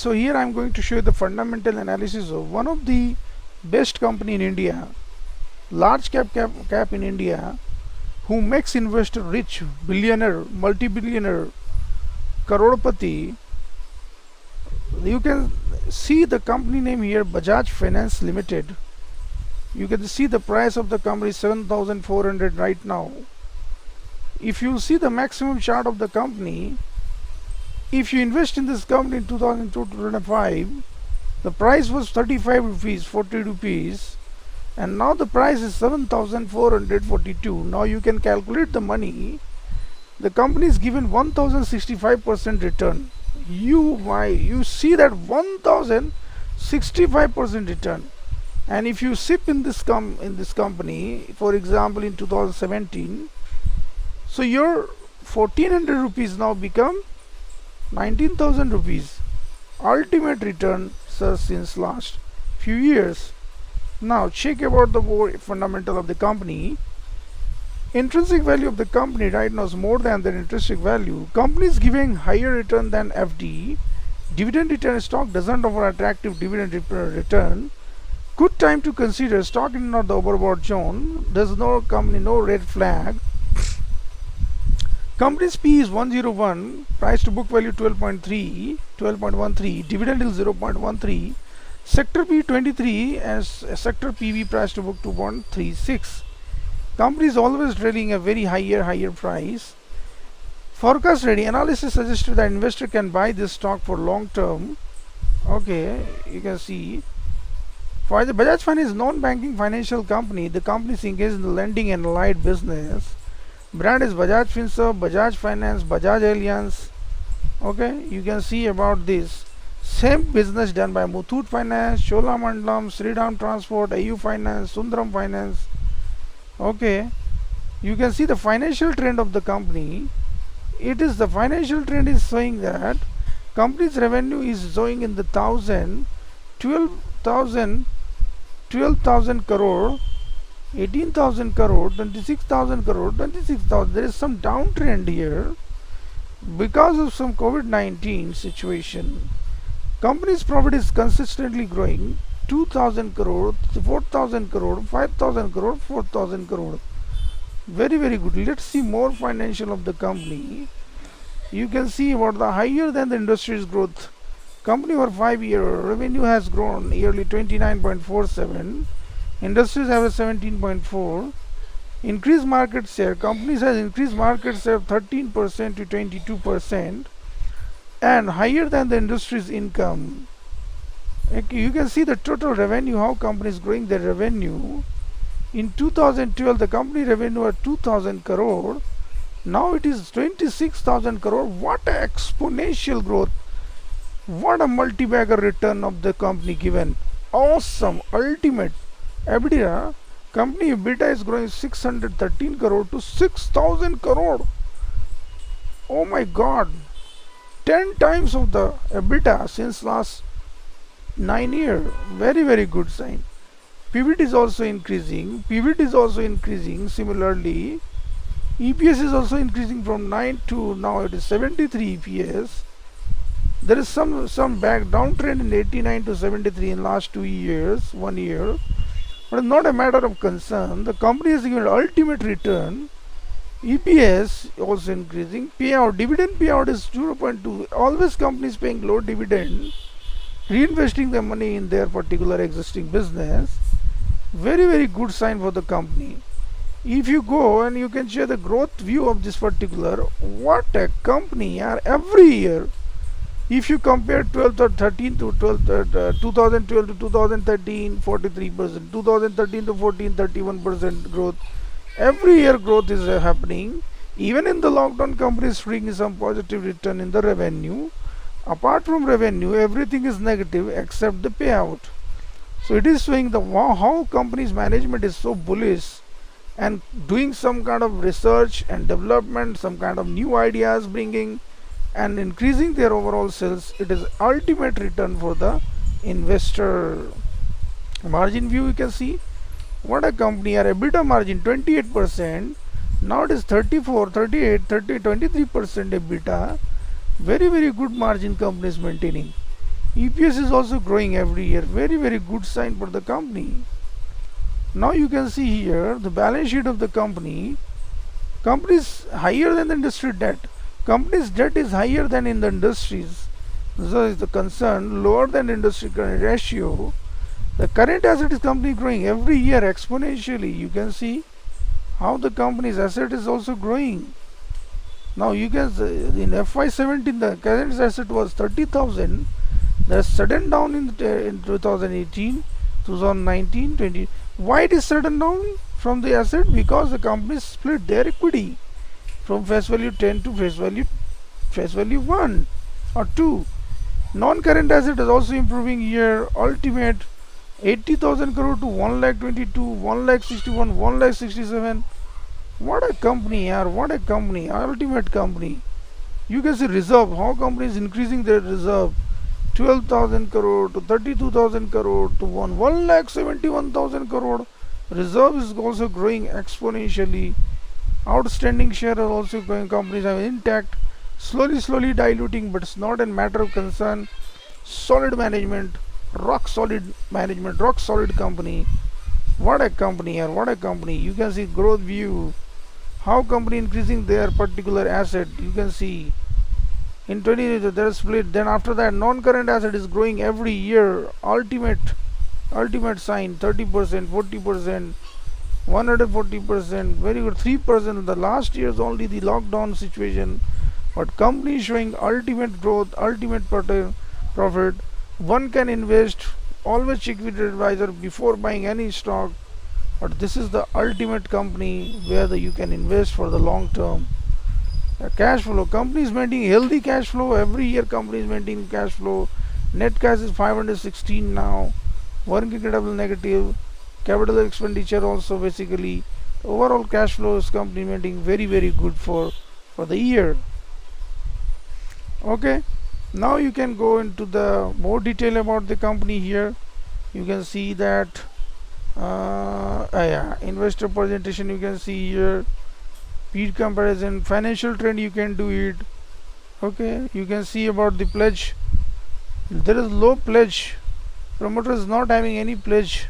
So here I am going to show you the fundamental analysis of one of the best company in India, large cap in India, who makes investor rich, billionaire, multi-billionaire, crorepati. You can see the company name here, Bajaj Finance Ltd. You can see the price of the company 7,400 right now. If you see the maximum chart of the company, if you invest in this company in 2002-2005, the price was 35 rupees, 40 rupees, and now the price is 7,442. Now you can calculate the money. The company is given 1,065% return. You see that 1,065% return. And if you sip in this company, for example in 2017, so your 1,400 rupees now become 19,000 rupees. Ultimate return, sir, since last few years. Now check about the more fundamental of the company. Intrinsic value of the company right now is more than their intrinsic value. Company is giving higher return than FD. Dividend return, stock doesn't offer attractive dividend return. Good time to consider. Stock in not the overbought zone. There's no company, no red flag. Company's P is 101, price to book value 12.13, dividend is 0.13, sector P 23 and sector PV price to book 2.36. Company is always trading a very higher price. Forecast ready analysis suggested that investor can buy this stock for long term. Okay, you can see. For the Bajaj Finance non-banking financial company, the company is engaged in the lending and allied business. Brand is Bajaj Finserv, Bajaj Finance, Bajaj Alliance. Okay, you can see about this. Same business done by Muthoot Finance, Cholamandalam, Sriram Transport, AU Finance, Sundaram Finance. Okay, you can see the financial trend of the company. The financial trend is showing that company's revenue is showing in the 12,000 crore, 18,000 crore, 26,000 crore, 26,000. There is some downtrend here because of some COVID-19 situation. Company's profit is consistently growing. 2,000 crore, 4,000 crore, 5,000 crore, 4,000 crore. Very good. Let's see more financial of the company. You can see about the higher than the industry's growth. Company over 5 year revenue has grown yearly 29.47. Industries have a 17.4. Increased market share. Companies has increased market share 13% to 22%, and higher than the industry's income. You can see the total revenue, how companies growing their revenue. In 2012, the company revenue was 2,000 crore. Now it is 26,000 crore. What a exponential growth! What a multi-bagger return of the company given. Awesome, ultimate. EBITDA, company EBITDA is growing 613 crore to 6,000 crore. Oh my God, 10 times of the EBITDA since last 9 years. Very good sign. PBT is also increasing. Similarly, EPS is also increasing from 9 to now it is 73 EPS. There is some back downtrend in 89 to 73 in last 2 years, 1 year. But it's not a matter of concern. The company is given ultimate return. EPS also increasing. Payout, dividend payout is 0.2. Always companies paying low dividend, reinvesting the money in their particular existing business. Very good sign for the company. If you go and you can share the growth view of this particular, what a company are every year. If you compare 2012 to 2013, 43%, 2013 to 14, 31% growth. Every year growth is happening. Even in the lockdown, companies bringing some positive return in the revenue. Apart from revenue, everything is negative except the payout. So it is showing how companies management is so bullish and doing some kind of research and development, some kind of new ideas bringing and increasing their overall sales. It is ultimate return for the investor. Margin view, you can see what a company. Our EBITDA margin 28%, now it is 34, 38, 30, 23% EBITDA. Very good margin company is maintaining. EPS is also growing every year. Very, very good sign for the company. Now you can see here the balance sheet of the company. Company is higher than the industry debt. Company's debt is higher than in the industries. So is the concern lower than industry current ratio. The current asset is company growing every year exponentially. You can see how the company's asset is also growing. Now you can see in FY17 the current asset was 30,000. That's sudden down in 2018, 2019, 20. Why it is sudden down from the asset? Because the company split their equity from face value 10 to face value 1 or 2. Non-current asset is also improving here. Ultimate 80,000 crore to 1 lakh 22, 1 lakh 61, 1 lakh 67. What a company, yaar! What a company! Ultimate company. You can see reserve. How company is increasing their reserve. 12,000 crore to 32,000 crore to 1 lakh 71,000 crore. Reserve is also growing exponentially. Outstanding share are also going. Companies are intact. Slowly diluting, but it's not a matter of concern. Solid management, rock solid management, rock solid company. What a company here! What a company! You can see growth view. How company increasing their particular asset. You can see in 20 there is split. Then after that non-current asset is growing every year. Ultimate sign 30%, 40%, 140%. Very good. 3% in the last year is only the lockdown situation. But company is showing ultimate growth, ultimate profit. One can invest. Always check with your advisor before buying any stock. But this is the ultimate company where you can invest for the long term. Cash flow. Company is maintaining healthy cash flow. Every year company is maintaining cash flow. Net cash is 516 now. Working capital negative. Capital expenditure also basically. Overall cash flow is company maintaining very, very good for the year. Okay. Now you can go into the more detail about the company here. You can see that investor presentation you can see here. Peer comparison, financial trend you can do it. Okay, you can see about the pledge. There is low pledge. Promoter is not having any pledge.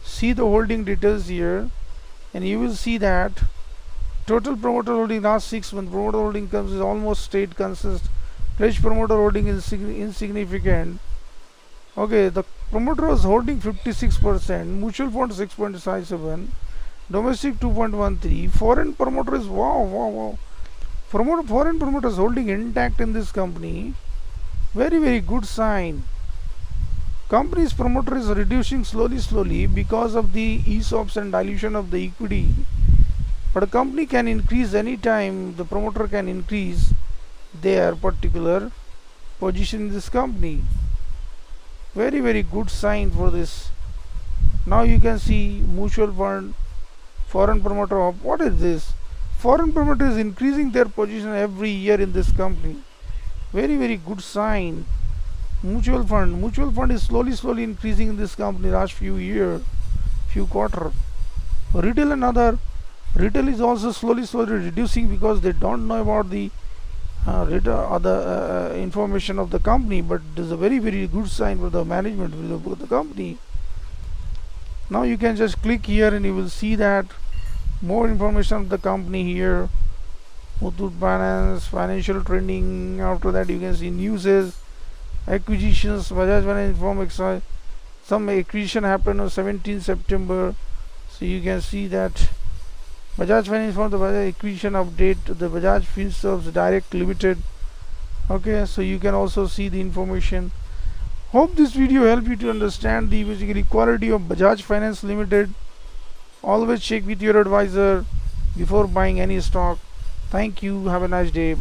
See the holding details here, and you will see that total promoter holding last 6 months. Promoter holding comes is almost stayed consistent. Pledge promoter holding is insignificant. Okay, the promoter was holding 56%, mutual fund 6.57, domestic 2.13, foreign promoter is wow. Foreign promoter is holding intact in this company. Very, very good sign. Company's promoter is reducing slowly because of the ESOPs and dilution of the equity. But a company can increase anytime. The promoter can increase their particular position in this company. Very, very good sign for this. Now you can see mutual fund, foreign promoter. What is this? Foreign promoter is increasing their position every year in this company. Very, very good sign. Mutual fund is slowly increasing in this company last few years, few quarter. Retail is also slowly reducing because they don't know about the information of the company, but it is a very, very good sign for the management of the company. Now you can just click here and you will see that more information of the company here. Muthoot Finance, financial trending. After that you can see news, acquisitions. Bajaj Finance inform some acquisition happened on 17 September. So you can see that Bajaj Finance for the Bajaj acquisition update, the Bajaj Finance Direct Limited. Okay, so you can also see the information. Hope this video helped you to understand the basically quality of Bajaj Finance Limited. Always check with your advisor before buying any stock. Thank you. Have a nice day.